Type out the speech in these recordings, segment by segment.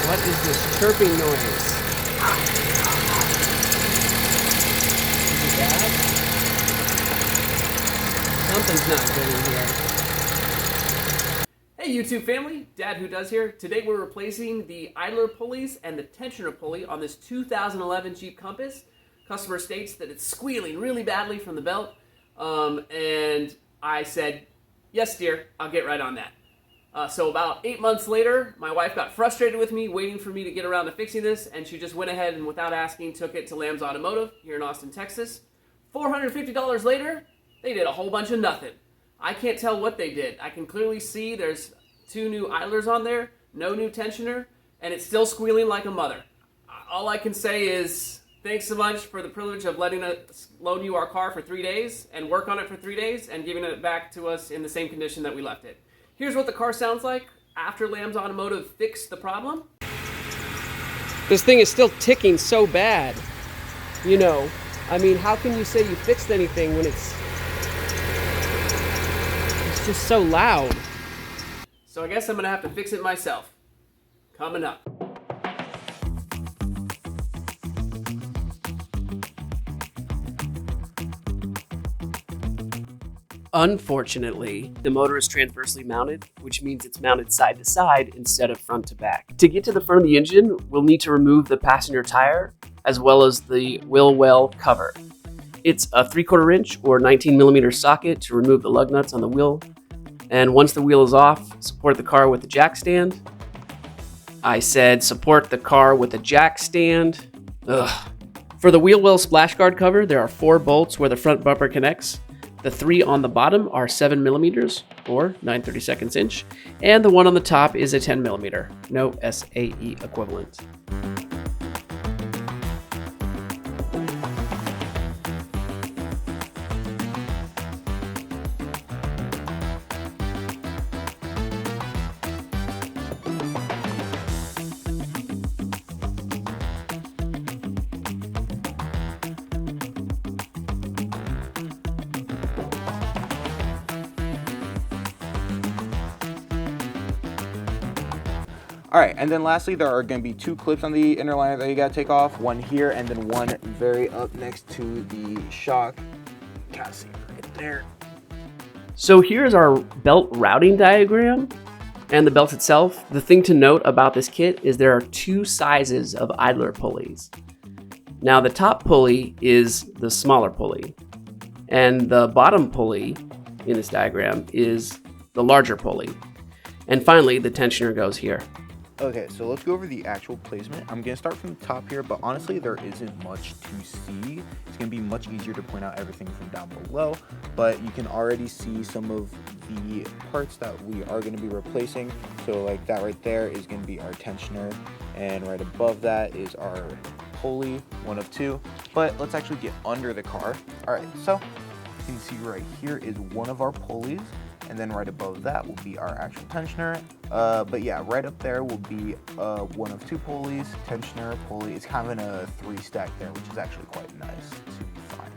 What is this chirping noise? Is it bad? Something's not good in here. Hey YouTube family, Dad Who Does here. Today we're replacing the idler pulleys and the tensioner pulley on this 2011 Jeep Compass. Customer states that it's squealing really badly from the belt. And I said, yes dear, I'll get right on that. So about 8 months later, my wife got frustrated with me, waiting for me to get around to fixing this, and she just went ahead and without asking took it to Lamb's Automotive here in Austin, Texas. $450 later, they did a whole bunch of nothing. I can't tell what they did. I can clearly see there's 2 new idlers on there, no new tensioner, and it's still squealing like a mother. All I can say is thanks so much for the privilege of letting us loan you our car for 3 days and work on it for 3 days and giving it back to us in the same condition that we left it. Here's what the car sounds like after Lamb's Automotive fixed the problem. This thing is still ticking so bad. You know, I mean, how can you say you fixed anything when it's just so loud? So I guess I'm gonna have to fix it myself. Coming up. Unfortunately, the motor is transversely mounted, which means it's mounted side to side instead of front to back. To get to the front of the engine, we'll need to remove the passenger tire as well as the wheel well cover. It's a 3/4 inch or 19mm socket to remove the lug nuts on the wheel. And once the wheel is off, support the car with the jack stand. I said support the car with a jack stand. Ugh. For the wheel well splash guard cover, there are 4 bolts where the front bumper connects. The 3 on the bottom are 7mm or 9/32 inch, and the one on the top is a 10mm, no SAE equivalent. All right, and then lastly, there are going to be 2 clips on the inner liner that you got to take off. One here, and then one very up next to the shock. Gotta see it right there. So here's our belt routing diagram and the belt itself. The thing to note about this kit is there are 2 sizes of idler pulleys. Now the top pulley is the smaller pulley, and the bottom pulley in this diagram is the larger pulley. And finally, the tensioner goes here. Okay, so let's go over the actual placement. I'm gonna start from the top here, but honestly, there isn't much to see. It's gonna be much easier to point out everything from down below, but you can already see some of the parts that we are gonna be replacing. So like that right there is gonna be our tensioner, and right above that is our pulley, one of 2. But let's actually get under the car. All right, so you can see right here is one of our pulleys, and then right above that will be our actual tensioner. But yeah, right up there will be one of 2 pulleys, tensioner, pulley. It's kind of in a 3 stack there, which is actually quite nice to find.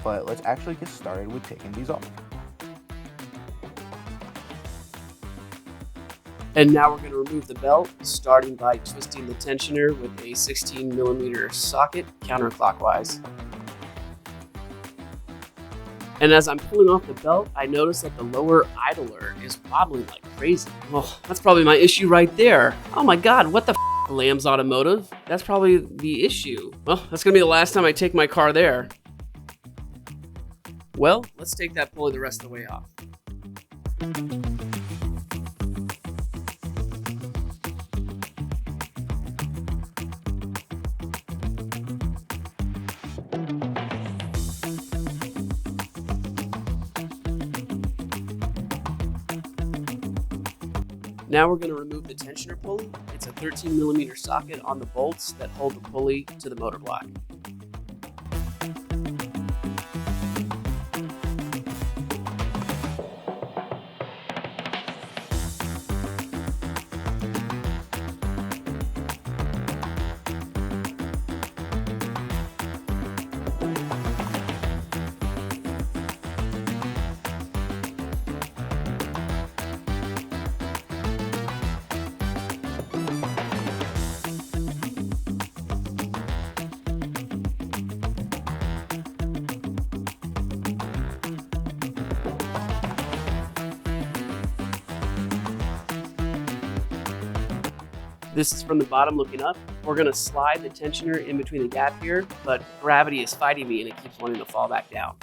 But let's actually get started with taking these off. And now we're going to remove the belt, starting by twisting the tensioner with a 16mm socket counterclockwise. And as I'm pulling off the belt, I notice that the lower idler is wobbling like crazy. Oh, that's probably my issue right there. Oh my God, what the f***, Lamb's Automotive? That's probably the issue. Well, that's gonna be the last time I take my car there. Well, let's take that pulley the rest of the way off. Now we're going to remove the tensioner pulley. It's a 13mm socket on the bolts that hold the pulley to the motor block. This is from the bottom looking up. We're gonna slide the tensioner in between the gap here, but gravity is fighting me and it keeps wanting to fall back down.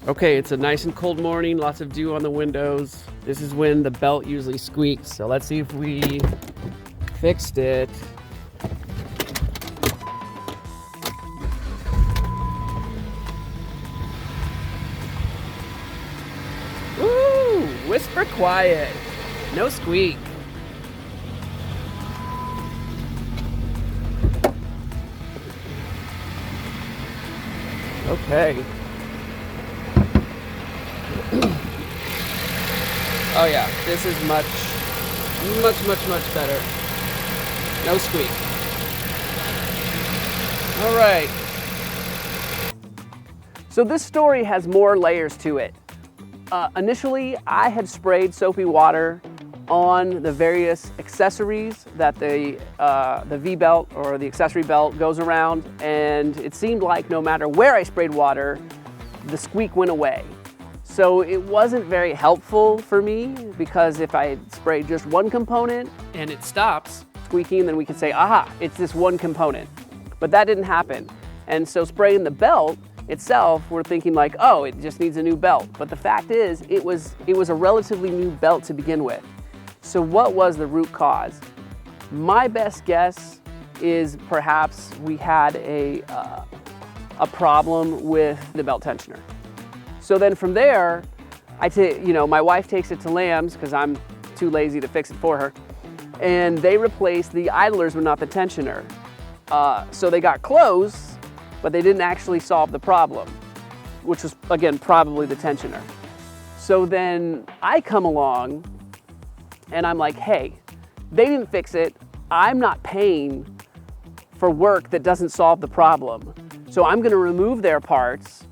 Okay, it's a nice and cold morning, lots of dew on the windows. This is when the belt usually squeaks, so let's see if we fixed it. Woo! Whisper quiet, no squeak. Okay. Oh yeah, this is much better. No squeak. All right. So this story has more layers to it. Initially, I had sprayed soapy water on the various accessories that the V-belt or the accessory belt goes around, and it seemed like no matter where I sprayed water, the squeak went away. So it wasn't very helpful for me, because if I sprayed just one component and it stops squeaking, then we could say, aha, it's this one component. But that didn't happen. And so spraying the belt itself, we're thinking like, oh, it just needs a new belt. But the fact is, it was a relatively new belt to begin with. So what was the root cause? My best guess is perhaps we had a problem with the belt tensioner. So then from there, my wife takes it to Lamb's because I'm too lazy to fix it for her, and they replaced the idlers but not the tensioner. So they got close, but they didn't actually solve the problem, which was, again, probably the tensioner. So then I come along and I'm like, hey, they didn't fix it. I'm not paying for work that doesn't solve the problem. So I'm gonna remove their parts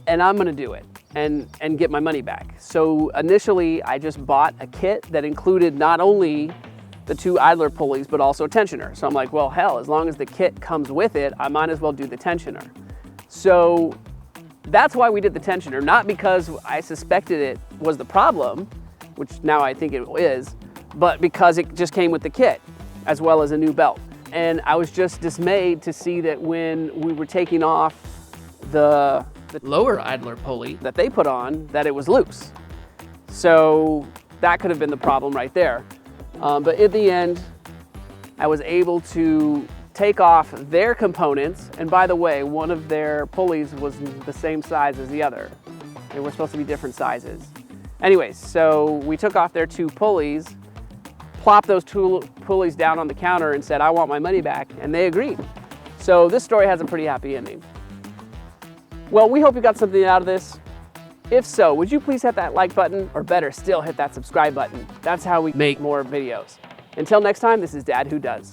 and I'm gonna do it and get my money back. So initially I just bought a kit that included not only the 2 idler pulleys, but also a tensioner. So I'm like, well, hell, as long as the kit comes with it, I might as well do the tensioner. So that's why we did the tensioner, not because I suspected it was the problem, which now I think it is, but because it just came with the kit, as well as a new belt. And I was just dismayed to see that when we were taking off the lower idler pulley that they put on, that it was loose. So that could have been the problem right there. But in the end, I was able to take off their components. And by the way, one of their pulleys was the same size as the other. They were supposed to be different sizes. Anyways, so we took off their 2 pulleys, plopped those 2 pulleys down on the counter and said, I want my money back, and they agreed. So this story has a pretty happy ending. Well, we hope you got something out of this. If so, would you please hit that like button, or better still, hit that subscribe button. That's how we make more videos. Until next time, this is Dad Who Does.